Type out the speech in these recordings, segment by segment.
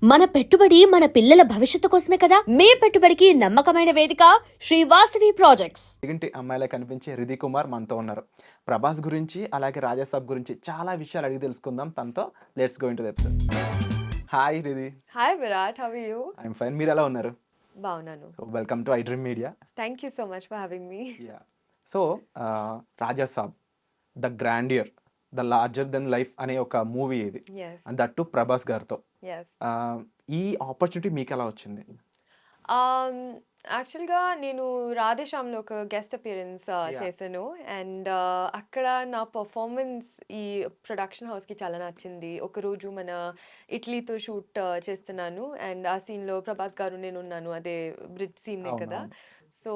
మన పెట్టుబడి మన పిల్లల భవిష్యత్తు కోసమే కదా. మీ పెట్టుబడికి నమ్మకమైన వేదిక శ్రీవాసవి ప్రాజెక్ట్స్. ఇంటి అమ్మాయిలా కనిపించే రిధి కుమార్ మనతో ఉన్నారు. ప్రభాస్ గురించి అలాగే రాజాసాబ్ గురించి చాలా విషయాలు అడిగి తెలుసుకుందాం తనతో. Let's go into the episode. Hi Ridhi. Hi Virat, how are you? I'm fine. మీరు ఎలా ఉన్నారు? బాగున్నాను. So welcome to iDream media. Thank you so much for having me. Yeah. So Rajasaab the grandeur, the larger than life అనే ఒక movie ఇది. Yes, and that too Prabhas గారితో. yes. ఈ opportunity మీకు ఎలా వచ్చింది? యాక్చువల్గా నేను రాధేశ్యామ్లో ఒక గెస్ట్ అపియరెన్స్ Yeah. చేశాను అండ్ అక్కడ నా పర్ఫార్మెన్స్ ఈ ప్రొడక్షన్ హౌస్కి చాలా నచ్చింది. ఒకరోజు మన ఇటలీతో షూట్ చేస్తున్నాను అండ్ ఆ సీన్లో ప్రభాస్ గారు నేను ఉన్నాను, అదే బ్రిడ్జ్ సీన్నే కదా. అవునవును. సో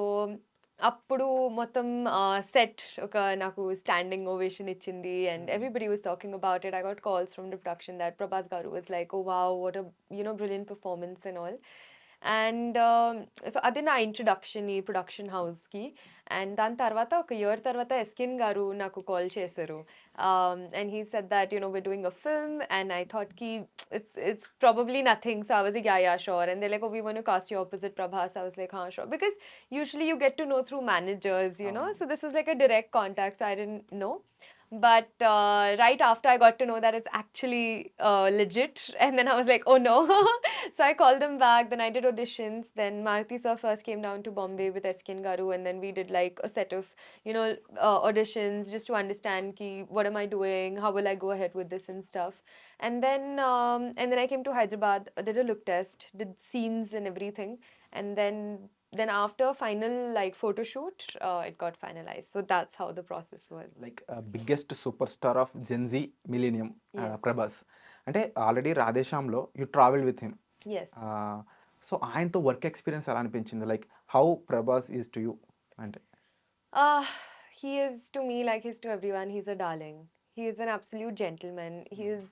అప్పుడు మొత్తం సెట్ ఒక నాకు స్టాండింగ్ ఓవేషన్ ఇచ్చింది and everybody was talking about it. I got calls from the production that Prabhas గారు was like, oh wow, what a brilliant performance and all. And so అదే నా ఇంట్రడక్షన్ ఈ ప్రొడక్షన్ హౌస్కి. అండ్ దాని తర్వాత ఒక ఇయర్ తర్వాత ఎస్కిన్ గారు నాకు కాల్ చేశారు and he said that we're doing a film and I thought ki it's probably nothing, so I was like yeah sure, and they're like, oh, we want to cast you opposite Prabhas. I was like sure, because usually you get to know through managers, so this was like a direct contact, so I didn't know. But right after I got to know that it's actually legit, and then I was like, oh no. So I called them back, then I did auditions, then Maruthi sir first came down to Bombay with Eskin Garu, and then we did like a set of auditions just to understand ki what am I doing, how will I go ahead with this and stuff. And then I came to Hyderabad, did a look test, did scenes and everything, and then after final like photo shoot, it got finalized. So that's how the process was. Like biggest super star of Gen Z millennium Yes. Prabhas. అంటే already రాధేశ్యామ్లో you travel with him. Yes. So ఆయనతో work experience ఎలా అనిపించింది? Like how Prabhas is to you అంటే? He is to me like he's to everyone. He's a darling. He is an absolute gentleman. He is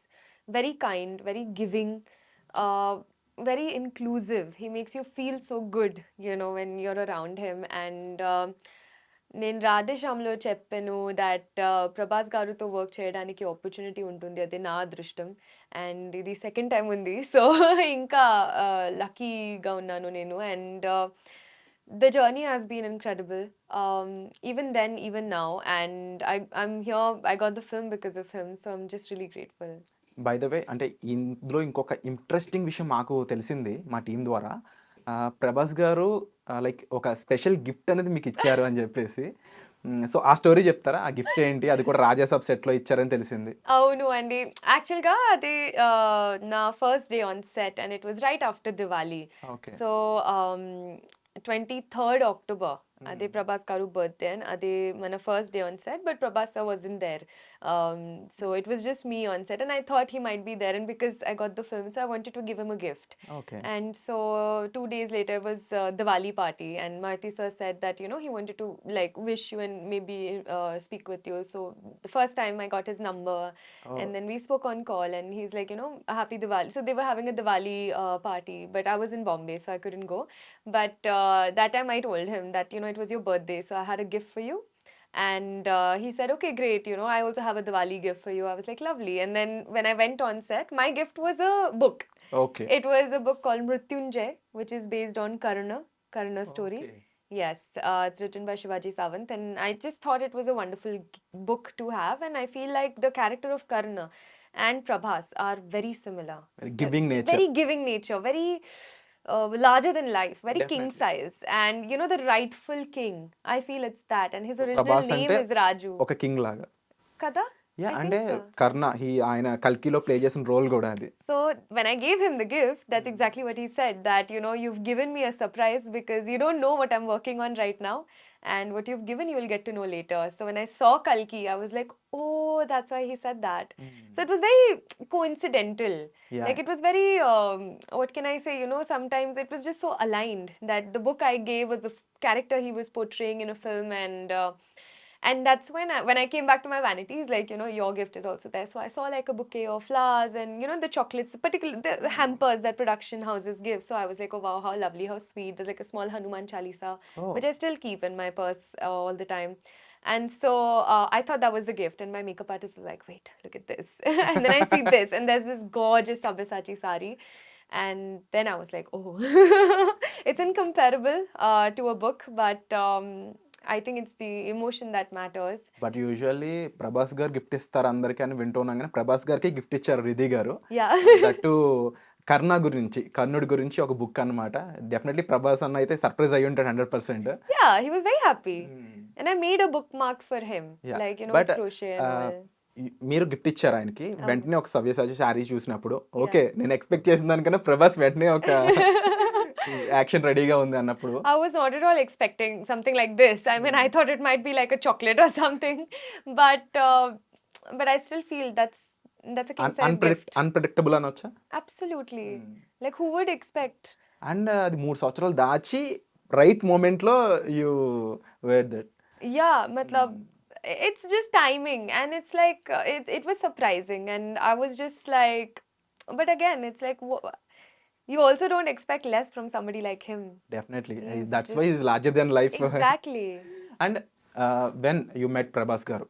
very kind, very giving, uh, very inclusive. He makes you feel so good, when you're around him. And నేను రాధేశ్యామ్లో చెప్పాను that Prabhas గారితో work చేయడానికి opportunity ఉంటుంది, అది నా అదృష్టం. And ఇది second time ఉంది, సో ఇంకా లక్కీగా ఉన్నాను నేను. And the journey has been incredible, even then, even now, and I'm here. I got the film because of him, so I'm just really grateful. By the way, అంటే ఇందులో ఇంకొక interesting విషయం మాకు తెలిసింది మా టీం ద్వారా. ప్రభాస్ గారు లైక్ ఒక స్పెషల్ గిఫ్ట్ అనేది మీకు ఇచ్చారు అని చెప్పేసి. సో ఆ స్టోరీ చెప్తారా? ఆ గిఫ్ట్ ఏంటి? అది కూడా రాజాసాబ్ సెట్లో ఇచ్చారని తెలిసింది. అవును అండి, యాక్చువల్గా అది నా first day on set and it was right after Diwali. Okay. So 23rd October, అదే ప్రభాస్ గారు బర్త్డే అండ్ అదే మన first day on set, but Prabhas sir wasn't there. So it was just me on set and I thought he might be there, and because I got the film, so I wanted to give him a gift. Okay. And so 2 days later was Diwali party, and Maruthi sir said that he wanted to like wish you and maybe speak with you. So the first time I got his number, and then we spoke on call, and he's like, happy Diwali. So they were having a Diwali party, but I was in Bombay, so I couldn't go. But that time I told him that it was your birthday, so I had a gift for you. And he said, okay, great, I also have a Diwali gift for you. I was like, lovely. And then when I went on set, my gift was a book. Okay. It was a book called Mrityunjay, which is based on Karna story. Okay. Yes, it's written by Shivaji Savant, and I just thought it was a wonderful book to have. And I feel like the character of Karna and Prabhas are very similar. Very giving nature. Very giving nature, very larger than life, very king Definitely. size, and the rightful king. I feel it's that, and his original Prabhas name అంటే is Raju. ఒక king లాగా. Kada? Yeah, I think అంటే so. కర్ణ ఆయన కల్కిలో play చేసిన role కూడా అది. So when I gave him the gift, that's exactly what he said, that you've given me a surprise because you don't know what I'm working on right now, and what you've given you will get to know later. So when I saw Kalki, I was like, oh, that's why he said that. So it was very coincidental. Yeah. Like it was very what can I say, sometimes it was just so aligned that the book I gave was the character he was portraying in a film. And that's when I came back to my vanities, like, your gift is also there. So I saw like a bouquet of flowers and, the chocolates, particularly the hampers that production houses give. So I was like, oh wow, how lovely, how sweet. There's like a small Hanuman Chalisa, Oh. which I still keep in my purse all the time. And so I thought that was the gift. And my makeup artist was like, wait, look at this. And then I see this. And there's this gorgeous Sabyasachi sari. And then I was like, oh, it's incomparable to a book, but I think it's the emotion that matters. But usually Prabhas గారు gift ఇస్తారు అందరికీ అని వింటున్నాం కానీ ప్రభాస్ గారికి gift ఇచ్చారు రిధి గారు. Yeah. That కర్ణుడి గురించి ఒక బుక్ అన్నమాట. డెఫినెట్లీ ప్రభాస్ అన్న అయితే సర్ప్రైజ్ అయ్యి ఉంటాడు 100%. Yeah, he was very happy. And I made a bookmark for him. Yeah. Like, you know, But, crochet and all. మీరు గిఫ్ట్ ఇచ్చారు ఆయనకి. వెంటనే ఒక సవ్యసాచి శారీ చూసినప్పుడు ఓకే నేను ఎక్స్పెక్ట్ చేసిన దానికన్నా ప్రభాస్ వెంటనే ఒక యాక్షన్ రెడీగా ఉంది అన్నప్పుడు I was not at all expecting something like this. I mean, I thought it might be like a chocolate or something, but I still feel that's a king size gift. Unpredictable అనొచ్చా? Absolutely. Like, who would expect? And అది 3 సంవత్సరాలు దాచి right moment లో you wear that. Yeah, matlab, it's just timing, and it's like it was surprising, and I was just like, but again, it's like you also don't expect less from somebody like him. Definitely He's that's just- why is larger than life. Exactly. And when you met Prabhas garu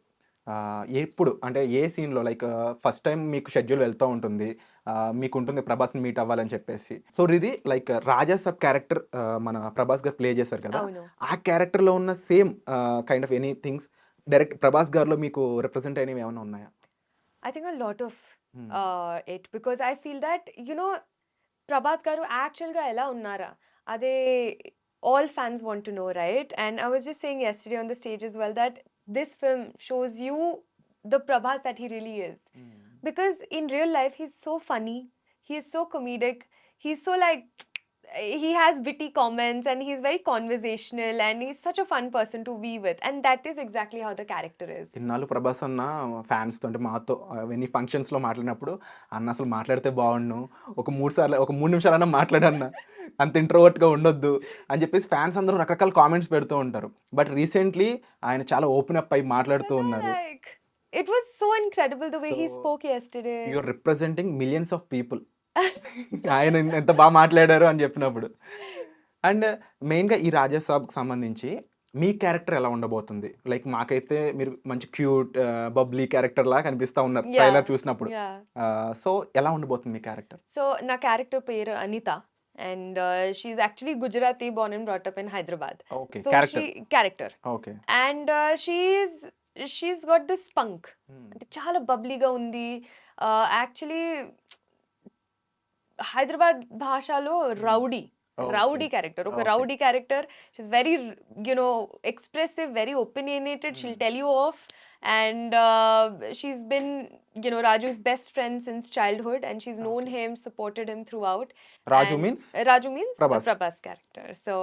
ఎప్పుడు అంటే ఏ సీన్లో like first time మీకు schedule వెళ్తూ ఉంటుంది, మీకు ఉంటుంది ప్రభాస్ని meet అవ్వాలని చెప్పేసి. సో ఇది లైక్ రాజా సబ్ క్యారెక్టర్ మన ప్రభాస్ గారు ప్లే చేశారు కదా, అవును. ఆ క్యారెక్టర్లో ఉన్న same kind of any things direct Prabhas గారిలో మీకు రిప్రజెంట్ అయినవి ఏమైనా ఉన్నాయా? I think a lot of it, because I feel that, you know, Prabhas garu actual ga ela unnara ade all fans want to know, right? And I was just saying yesterday on the stage as well that this film shows you the Prabhas that he really is, because in real life he's so funny, he is so comedic, he's so like, he has witty comments, and he's very conversational, and he's such a fun person to be with, and that is exactly how the character is. ఇన్నాళ్ళు ప్రభాస్ అన్న fans తోటి మాతో ఎన్ని ఫంక్షన్స్లో మాట్లాడినప్పుడు అన్న అసలు మాట్లాడితే బాగుండు, ఒక 3 నిమిషాలన్నా మాట్లాడన్న, అంత ఇంట్రోవర్ట్గా ఉండొద్దు అని చెప్పేసి ఫ్యాన్స్ అందరూ రకరకాల కామెంట్స్ పెడుతూ ఉంటారు. బట్ రీసెంట్లీ ఆయన చాలా ఓపెన్ అప్ అయి మాట్లాడుతూ ఉన్నారు. Like, it was so incredible the way he So, spoke yesterday. You're representing millions of people. ఆయన ఎంత బాగా మాట్లాడారు అని చెప్పినప్పుడు. అండ్ మెయిన్గా ఈ రాజా సాబ్కి సంబంధించి మీ క్యారెక్టర్ ఎలా ఉండబోతుంది? లైక్ మాకైతే మీరు మంచి క్యూట్ బబ్లీ క్యారెక్టర్ లా కనిపిస్తా ఉన్నారు Yeah. ట్రైలర్ చూసినప్పుడు. Yeah. సో ఎలా ఉండబోతుంది మీ character? So, na character peru Anita, and she's actually Gujarati, born and brought up in Hyderabad. Okay So character, okay. and she's got this spunk. అంటే చాలా బబ్లీగా ఉంది. Actually, Hyderabad భాషలో rowdy character, ఒక Okay. Rowdy character. She's very, you know, expressive, very opinionated. She'll tell you off, and she's been, you know, Raju's best friend since childhood, and she's known him, supported him throughout. Raju And means Raju means Prabhas. Prabhas character. So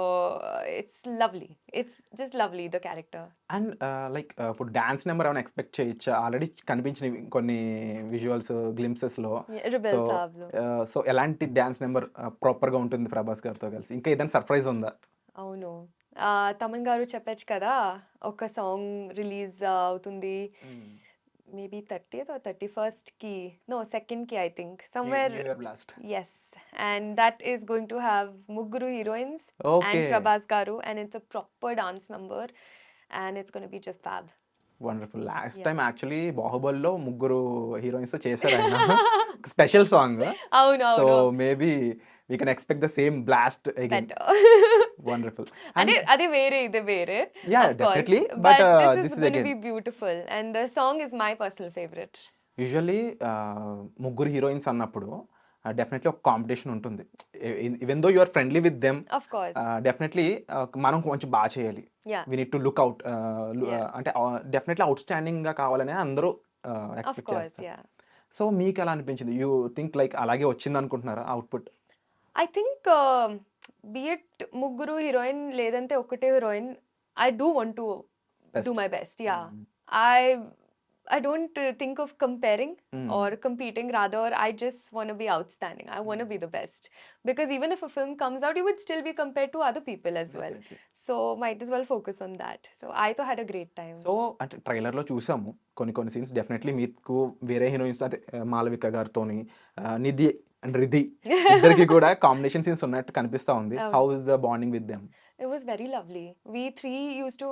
it's lovely. It's just lovely, the character. And like ఇప్పుడు dance number ఏమైనా expect చేయొచ్చా? Already కనిపించిన కొన్ని visuals గ్లింప్సెస్లో. Yeah, Rebel So, Saab lo. So ఎలాంటి dance number ప్రాపర్గా ఉంటుంది ప్రభాస్ గారితో కలిసి? ఇంకా ఏదైనా సర్ప్రైజ్ ఉందా? అవును. తమన్ గారు చెప్పచ్చు కదా, ఒక సాంగ్ రిలీజ్ అవుతుంది మేబీ 30th or 31st కి, no 2nd కి, I think somewhere. New Year blast. Yes, and that is going to have mugguru heroines and Okay. Prabhas garu, and it's a proper dance number, and it's going to be just fab. Wonderful. Last Yeah. Time actually బాహుబలిలో 3 heroines తో చేశారు ఆయన special song. అవును so అవును, maybe we can expect the same blast again. better. Wonderful. అదే వేరే, ఇది వేరే, Yeah, of course, definitely, but but, this this is is going to again- be beautiful, and the song is my personal favorite. Usually 3 heroines అన్నప్పుడు definitely ఒక competition ఉంటుంది. Even though you are friendly with them, Of course. Definitely మనం కొంచెం బాగా చేయాలి. Yeah. We need to look out, Yeah. అంటే definitely outstanding గా కావాలని అందరూ Of ఎక్స్పెక్ట్ course, చేస్తారు. yeah. సో మీకు ఎలా అనిపించింది? యూ థింక్ లైక్ అలాగే వచ్చింది అనుకుంటున్నారా output? I think be it ముగ్గురు హీరోయిన్ లేదంటే ఒకటే హీరోయిన్, I do want to do my best. Yeah. I don't think of comparing or competing. Rather, I just want to be outstanding. I want to be the best, because even if a film comes out, you would still be compared to other people as well. So might as well focus on that. So I thought had a great time. So అంటే ట్రైలర్లో చూసాము కొన్ని scenes. Definitely మీకు వేరే heroines అంటే మాలవిక గారితోని నిధి and Ridhi ఇద్దరికి కూడా combination scenes ఉన్నట్టు కనిపిస్తా ఉంది. అవును. How is the bonding with them? It was very lovely. We three used to,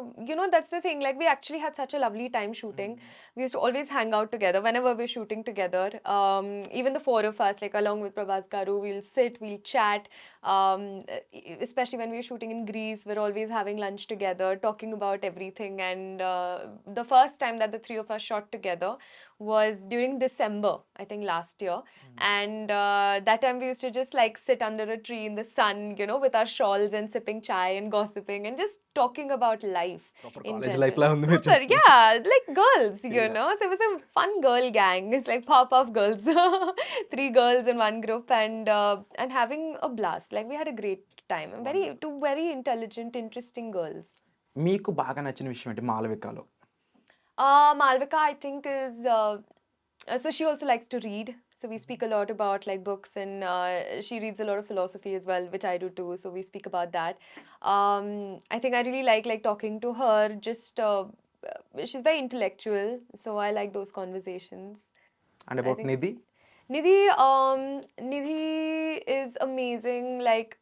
that's the thing. Like, we actually had such a lovely time shooting. We used to always hang out together whenever we're shooting together. Even the four of us, like along with Prabhas Garu, we'll sit, we'll chat. Especially when we were shooting in Greece, we're always having lunch together, talking about everything. And the first time that the three of us shot together was during December, I think last year. And that time we used to just like sit under a tree in the sun, with our shawls and sipping chai and gossiping and just talking about life proper in college life general. లా ఉంది మీరు Proper, చెప్తుంది. yeah, like girls, Yeah. So it was a fun girl gang. It's like pop-off girls, three girls in one group, and having a blast. Like, we had a great time. And two very intelligent, interesting girls. మీకు బాగా నచ్చిన విషయం ఏంటి మాలవికలో? Malvika, I think, is so she also likes to read. So we speak a lot about like books, and she reads a lot of philosophy as well, which I do too. So we speak about that. I think I really like talking to her. Just she's very intellectual, so I like those conversations. And I about think Nidhi? Nidhi is amazing. Like,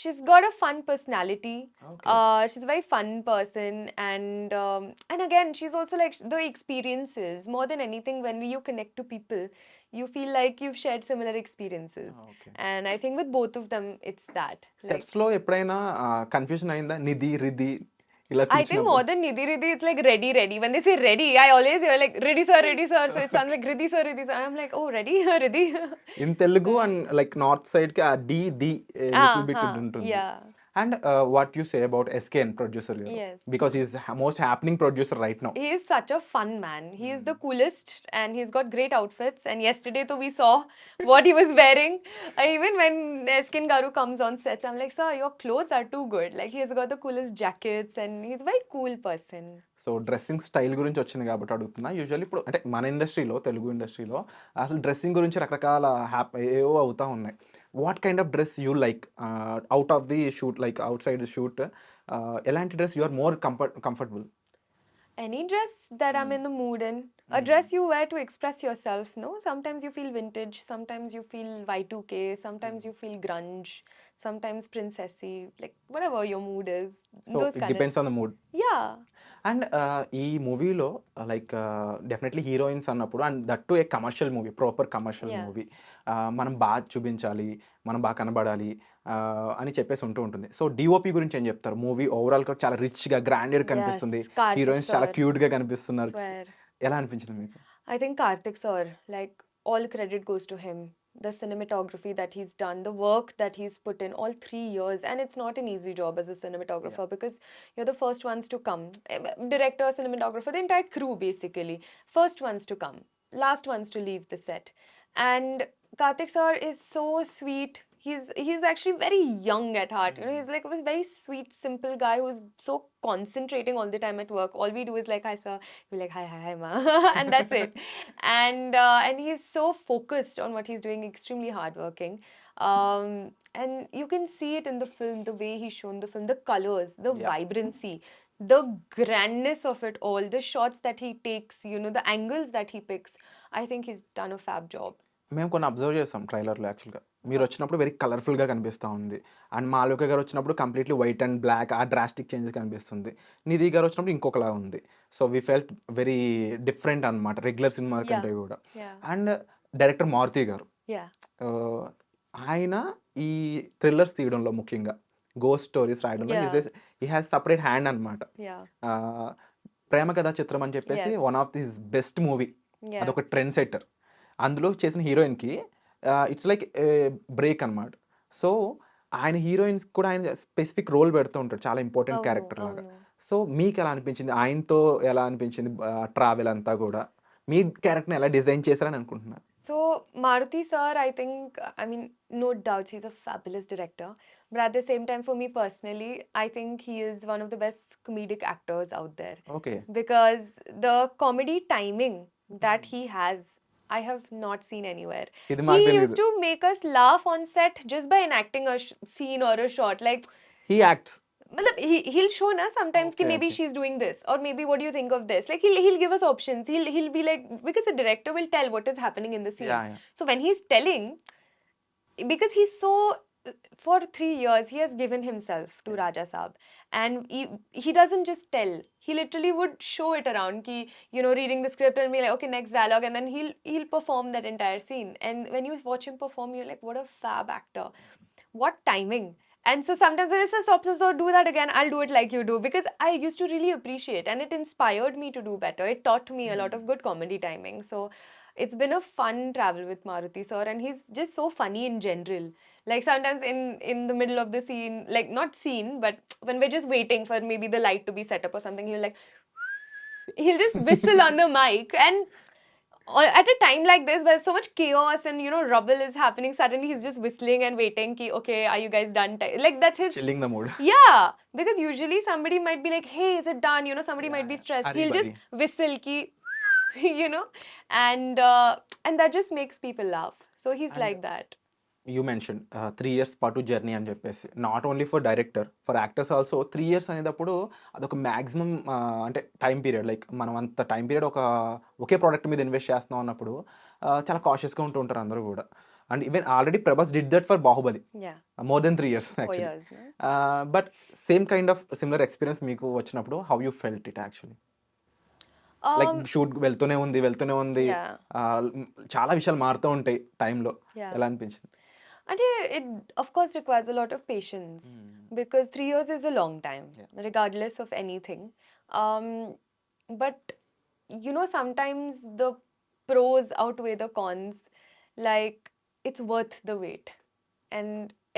she's got a fun personality. Okay. She's a very fun person, and again, she's also like the experiences more than anything. When you connect to people, you feel like you've shared similar experiences, okay. and I think with both of them, it's that. Like, సెట్స్‌లో ఎప్పుడైనా confusion అయిందా? నిధి, రిధి ఇలా I think పిలిచినప్పుడు? more than Nidhi Riddhi, it's like ready, ready. When they say ready, I always hear like Riddhi sir, Riddhi sir. So it sounds like Riddhi sir, Riddhi sir. I'm like, oh, ready, Riddhi. In Telugu and like north సైడ్‌కి ఆ D, the little bit ఉంటుంది. Yeah. And what you say about SKN producer గారు? Yes. Because he is most happening producer right now. He is such a fun man. He is the coolest, and he's got great outfits. And yesterday, though, we saw what he was wearing. Even when Eskin Garu comes on sets, I'm like, sir, your clothes are too good. Like, he has got the coolest jackets, and he's a very cool person. So dressing style గురించి వచ్చింది కాబట్టి అడుగుతున్నా. Usually ఇప్పుడు అంటే మన ఇండస్ట్రీలో, తెలుగు ఇండస్ట్రీలో అసలు డ్రెస్సింగ్ గురించి రకరకాల ఏవో అవుతా ఉన్నాయి. What kind of dress you like out of the shoot, like outside shoot ఎలాంటి dress you are more comfortable? Any dress that I'm in the mood in. A dress you wear to express yourself, no? Sometimes you feel vintage, sometimes you feel Y2K, sometimes you feel grunge, sometimes princessy, like whatever your mood is. So Those it kind of. Depends on the mood. Yeah. And ఈ మూవీలో like definitely heroines అన్నప్పుడు, and that to a commercial movie, proper commercial Yeah. Movie, మనం బాగా చూపించాలి, మనం బాగా కనబడాలి అని చెప్పేసి ఉంటూ ఉంటుంది. సో డిఓపి గురించి ఏం చెప్తారు? మూవీ ఓవరాల్గా చాలా రిచ్గా గ్రాండెడ్ కనిపిస్తుంది, Yes, Karthik హీరోయిన్స్ చాలా sir. క్యూట్గా కనిపిస్తున్నారు. Swear. ఎలా అనిపించింది మీకు? I think Karthik sir, like, all credit goes to him. The cinematography that he's done, the work that he's put in all 3 years, and it's not an easy job as a cinematographer because you're the first ones to come. Director, cinematographer, the entire crew basically. First ones to come, last ones to leave the set. And Karthik sir is so sweet. He's actually very young at heart. He's like a very sweet, simple guy who's so concentrating all the time at work. All we do is like, hi sir. We're like, hi ma, and that's it. And he's so focused on what he's doing, extremely hardworking. And you can see it in the film, the way he's shown the film, the colors, the Yeah. vibrancy, the grandness of it all, the shots that he takes, the angles that he picks. I think he's done a fab job. మేము కొన్ని observe చేస్తాం ట్రైలర్లో. యాక్చువల్గా మీరు వచ్చినప్పుడు very కలర్ఫుల్గా కనిపిస్తూ ఉంది, అండ్ మాళవిక గారు వచ్చినప్పుడు కంప్లీట్లీ వైట్ అండ్ బ్లాక్, ఆ డ్రాస్టిక్ చేంజెస్ కనిపిస్తుంది. నిధి గారు వచ్చినప్పుడు ఇంకొకలా ఉంది. So we felt very different అనమాట రెగ్యులర్ సినిమా కంటే కూడా. Yeah. అండ్ డైరెక్టర్ మారుతి గారు, Yeah. ఆయన ఈ థ్రిల్లర్స్ తీయడంలో, ముఖ్యంగా గోస్ట్ స్టోరీస్ రాయడంలో Yeah. He has separate hand అనమాట. Yeah. ప్రేమ కథా చిత్రం అని చెప్పేసి Yes. One of this best movie, Yeah. అదొక ట్రెండ్ సెట్టర్. అందులో చేసిన హీరోయిన్కి ఇట్స్ లైక్ బ్రేక్ అనమాట. సో ఆయన హీరోయిన్స్ కూడా ఆయన స్పెసిఫిక్ రోల్ పెడుతూ ఉంటాడు, చాలా ఇంపార్టెంట్ అవును, క్యారెక్టర్ లాగా. అవును. సో మీకు ఎలా అనిపించింది, ఆయనతో ఎలా అనిపించింది ట్రావెల్ అంతా కూడా? మీ క్యారెక్టర్ని ఎలా డిజైన్ చేశారని అనుకుంటున్నారు? So Maruti sir, I think, I mean, no doubts, he's a fabulous director. But at the same time, for me personally, I think he is one of the best comedic actors out there. Okay. Because the comedy timing that he has, I have not seen anywhere. ఇది మాకు He తెలియదు. used to make us laugh on set just by enacting a scene or a shot. Like, he acts. matlab, he'll show us sometimes ki Okay, maybe okay. she's doing this, or maybe what do you think of this? Like, he'll give us options. He'll be like, because the director will tell what is happening in the scene. Yeah, yeah. So when he's telling, because he's so for 3 years he has given himself to Yes. Raja Saab, and he doesn't just tell. He literally would show it around. Ki, reading the script and be like, okay, next dialogue, and then he'll perform that entire scene. And when you watch him perform, you're like, what a fab actor, what timing. And so sometimes when I say stop, so do that again, I'll do it like you do, because I used to really appreciate, and it inspired me to do better. It taught me a lot of good comedy timing. So it's been a fun travel with Maruti sir, and he's just so funny in general. Like sometimes in the middle of the scene, like not scene, but when we're just waiting for maybe the light to be set up or something, he'll just whistle on the mic, and at a time like this where so much chaos and rubble is happening, suddenly he's just whistling and waiting ki, okay, are you guys done? Like that's his. Chilling the mood. Yeah, because usually somebody might be like, hey, is it done? Somebody might be Yeah. stressed. Arey He'll just buddy. whistle ki, you know, and that just makes people laugh. So he's And like that. You mention 3 years పాటు journey అని చెప్పేసి not only for director, for actors also 3 years అనేటప్పుడు అదొక maximum అంటే time period. Like మనం అంత time period ఒకే product మీద invest చేస్తున్నాం అన్నప్పుడు చాలా కాషియస్గా ఉంటూ ఉంటారు అందరూ కూడా. And even already Prabhas did that for Baahubali Yeah, more than 3 years 4 actually. years. No? But same kind of similar experience మీకు వచ్చినప్పుడు how you felt it actually? Like Um, shoot వెళ్తూనే ఉంది, yeah, చాలా విషయాలు మారుతూ ఉంటాయి టైంలో. yeah. ఎలా అనిపించింది? And it of course requires a lot of patience, because 3 years is a long time, Yeah. regardless of anything. Um, but sometimes the pros outweigh the cons. Like, it's worth the wait, and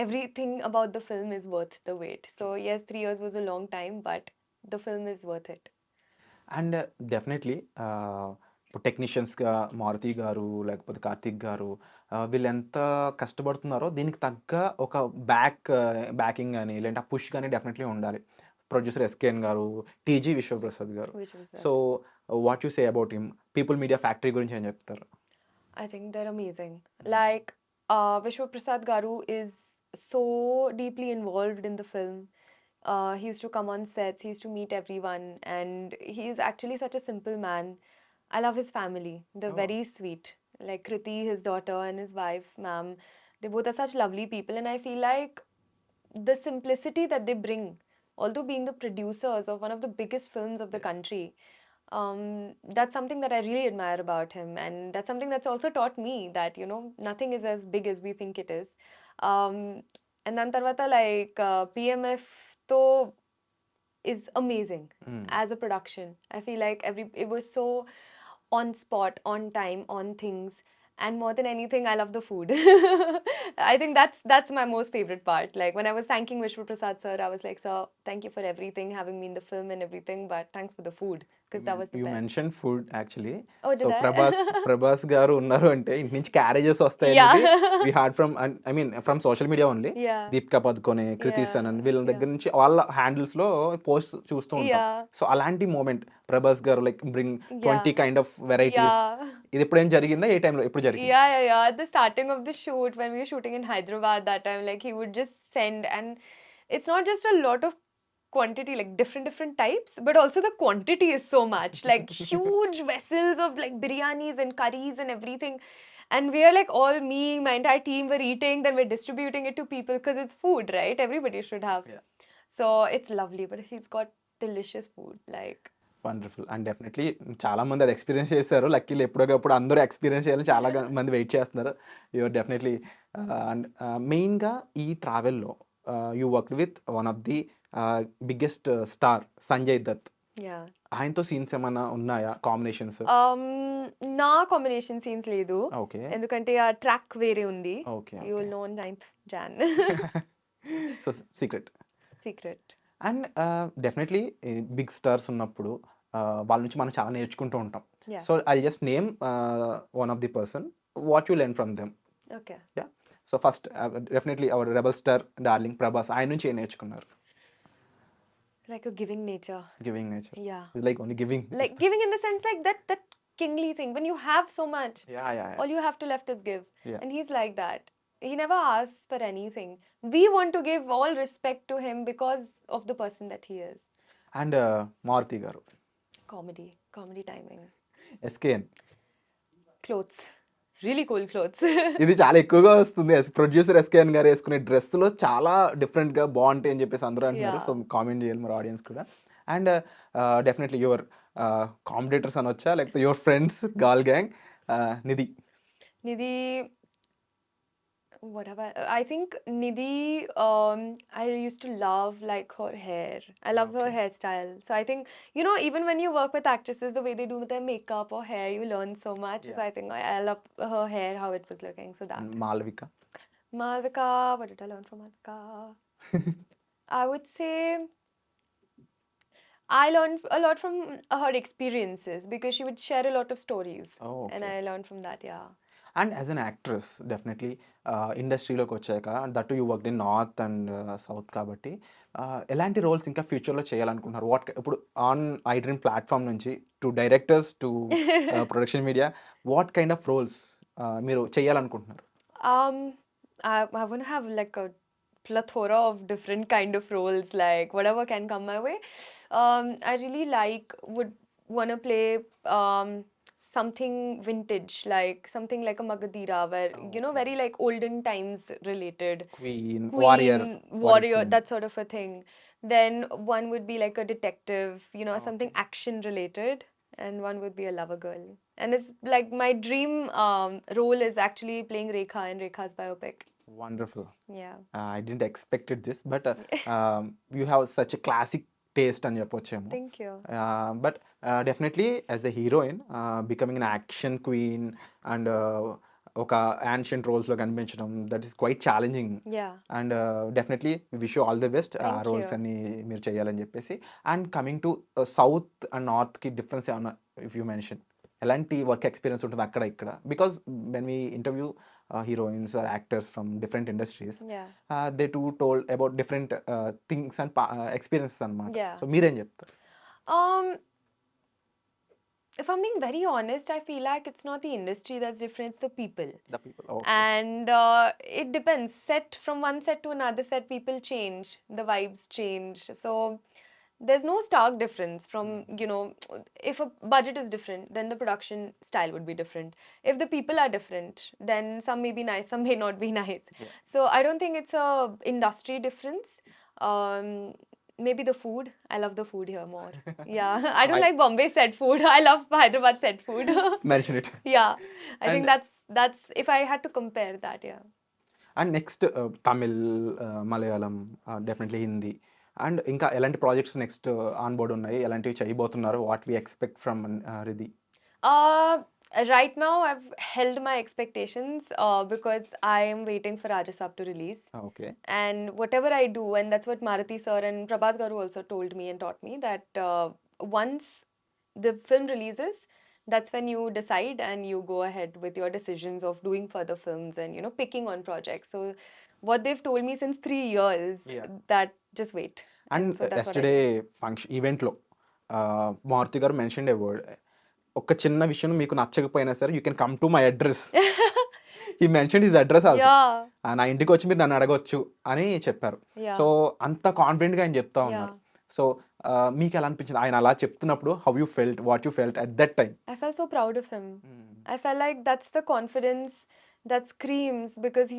everything about the film is worth the wait. So yes, 3 years was a long time, but the film is worth it. And definitely ఇప్పుడు టెక్నీషియన్స్గా మారుతి గారు లేకపోతే కార్తీక్ గారు వీళ్ళు ఎంత కష్టపడుతున్నారో దీనికి తగ్గ ఒక backing కానీ లేదంటే ఆ పుష్ కానీ డెఫినెట్లీ ఉండాలి. ప్రొడ్యూసర్ ఎస్కేఎన్ గారు, టీజీ విశ్వప్రసాద్ గారు. Which was so what you say about him? People media factory గురించి ఏం చెప్తారు? I think they're amazing. Like, Vishwa Prasad Garu is so deeply involved in the film. He used to come on sets, he used to meet everyone, and he's actually such a simple man. I love his family. They're Oh. very sweet. Like Kriti, his daughter, and his wife, ma'am. They both are such lovely people, and I feel like the simplicity that they bring, although being the producers of one of the biggest films of the Yes. country, that's something that I really admire about him, and that's something that's also taught me that nothing is as big as we think it is. And then tarvata, like, PMF to is amazing as a production. I feel like it was so on spot, on time, on things. And more than anything, I love the food. I think that's my most favorite part. Like, when I was thanking Vishwa Prasad sir, I was like, sir, thank you for everything, having me in the film and everything, but thanks for the food, because that was the you best. Mention food actually. Oh, so did I? Prabhas గారు ఉన్నారు అంటే ఇంటి నుంచి carriages వస్తాయి Yeah. అనేది we heard from, I mean from social media only. Yeah. Deepika Padukone, Kriti Yeah. Sanon వీళ్ళ Yeah. దగ్గర నుంచి వాళ్ళ హ్యాండిల్స్ లో పోస్ట్ చూస్తూ ఉంటాం. Yeah. సో అలాంటి మూమెంట్ ప్రభాస్ గారు like bring 20 Yeah. Kind of varieties, Yeah. ఇది ఎప్పుడేం జరిగిందా? ఏ టైంలో ఎప్పుడు జరిగింది? Yeah. At the starting of the shoot, when we were shooting in Hyderabad that time, like, he would just send, and it's not just a lot of quantity, like different types, but also the quantity is so much, like huge vessels of like biryanis and curries and everything. And we are like, all me, my entire team were eating, then we're distributing it to people, because it's food, right? Everybody should have. Yeah. So it's lovely, but he's got delicious food, like. Wonderful. And definitely చాలా మంది అది experience చేశారు. లక్కీలు ఎప్పటికప్పుడు అందరూ experience చేయాలని చాలా మంది wait చేస్తున్నారు. You're definitely. అండ్ మెయిన్గా ఈ ట్రావెల్లో you work with one of the biggest star Sanjay Dutt. Yeah. ఆయనతో సీన్స్ ఏమైనా ఉన్నాయా, కాంబినేషన్స్? నా కాంబినేషన్ సీన్స్ లేదు, ఓకే ఎందుకంటే ఆ ట్రాక్ వేరే ఉంది. Okay you will know 9th Jan. So secret. Secret. And definitely big stars ఉన్నప్పుడు వాళ్ళ నుంచి మనం చాలా నేర్చుకుంటూ ఉంటాం. Yeah. So I just name one of the person, what you learn from them. Okay. So first definitely our rebel star darling Prabhas, ఆయన నుంచి ఏం నేర్చుకున్నారు? Like a giving nature. Giving nature. Yeah. Like only giving. Like giving in the sense like that kingly thing. When you have so much, yeah all you have to left is give. Yeah. And he's like that. He never asks for anything. We want to give all respect to him because of the person that he is. And Maruthi garu, Comedy timing. SKN. Clothes. really cool clothes. ఇది చాలా ఎక్కువగా వస్తుంది. Producer SKN గారు వేసుకునే డ్రెస్‌లో చాలా డిఫరెంట్‌గా బావుంటాయి అని చెప్పేసి అందరూ అంటున్నారు. So, Yeah. కామెంట్ చేయాలి మరి ఆడియన్స్ కూడా. అండ్ డెఫినెట్‌లీ యువర్ కాంపిటీటర్స్ అనొచ్చా? లేకపోతే your friends girl gang Nidhi. Nidhi, what have I think Nidhi, I used to love like her hair. I love her Okay. hairstyle. So I think, you know, even when you work with actresses, the way they do their makeup or hair, you learn so much. So Yeah. I think I love her hair, how it was looking. So that. Malavika. Malvika, what did I learn from Malvika? I would say I learned a lot from her experiences because she would share a lot of stories. Oh, And okay. I learned from that, yeah. And as an actress definitely ఇండస్ట్రీలోకి వచ్చాక that you work in north and south కాబట్టి ఎలాంటి roles ఇంకా ఫ్యూచర్లో చేయాలనుకుంటున్నారు? ఇప్పుడు on iDream platform నుంచి to directors to production media what kind of roles మీరు చేయాలనుకుంటున్నారు? I want to have like a plethora of different kind of roles, like whatever can come my way. I really would want to play something vintage, like something like a Magadira, where you know, Okay. very like olden times related. Queen, Queen, warrior, warrior, that sort of a thing. Then one would be like a detective, you know, something Okay. action related, and one would be a lover girl. And it's like my dream role is actually playing Rekha in Rekha's biopic. Wonderful. Yeah. I didn't expected this but you have such a classic taste అని చెప్పొచ్చేమో. Thank you. But definitely as a heroine becoming an action queen and ఒక ancient రోల్స్లో కనిపించడం that is quite challenging. Yeah. And definitely wish you all the best ah Thank roles you. అన్ని మీరు చేయాలని చెప్పేసి. And coming to south and నార్త్కి difference ఏమన్నా if you mention ఎలాంటి వర్క్ ఎక్స్పీరియన్స్ ఉంటుంది అక్కడ ఇక్కడ? Because when we interview heroines or actors from different industries, Yeah. they too told about different things and experiences అన్నమాట. Yeah. సో మీరేం చెప్తారు? Um, if I'm being very honest, I feel like it's not the industry that's different, it's the people. The people. Okay. And it depends. From one set to another set, people change, the vibes change. So there's no stark difference from, you know, if a budget is different, then the production style would be different. If the people are different, then some may be nice, some may not be nice. Yeah. So I don't think it's a industry difference. Maybe the food. I love the food here more. Yeah, I don't like Bombay set food. I love Hyderabad set food. Mention it. Yeah, I think And- that's if I had to compare that, yeah. And next Tamil, Malayalam, definitely Hindi and ఇంకా ఎలాంటి projects next on board ఉన్నాయి? ఎలాంటివి చేయబోతున్నారు? What we expect from Ridhi? Right now I've held my expectations because I am waiting for Raja Saab to release. Okay. And whatever I do, and that's what Maruthi sir and Prabhas garu also told me and taught me, that once the film releases, that's when you decide and you go ahead with your decisions of doing further films and, you know, picking on projects. So what they've told me since 3 years, Yeah. that just wait. And so that's what I yesterday function ఈవెంట్లో మారుతి గారు mention ఏ word, ఒక చిన్న విషయం మీకు నచ్చకపోయినా సరే you can come to my address. ఈ mention his address also. Yeah. నా ఇంటికి వచ్చి మీరు నన్ను అడగొచ్చు అని చెప్పారు. Yeah. సో అంత కాన్ఫిడెంట్గా ఆయన చెప్తా ఉన్నారు. సో మీకు ఎలా అనిపించింది ఆయన అలా చెప్తున్నప్పుడు? How you felt, what you felt at that time? I felt so proud of him. I felt like that's the confidence that screams because he's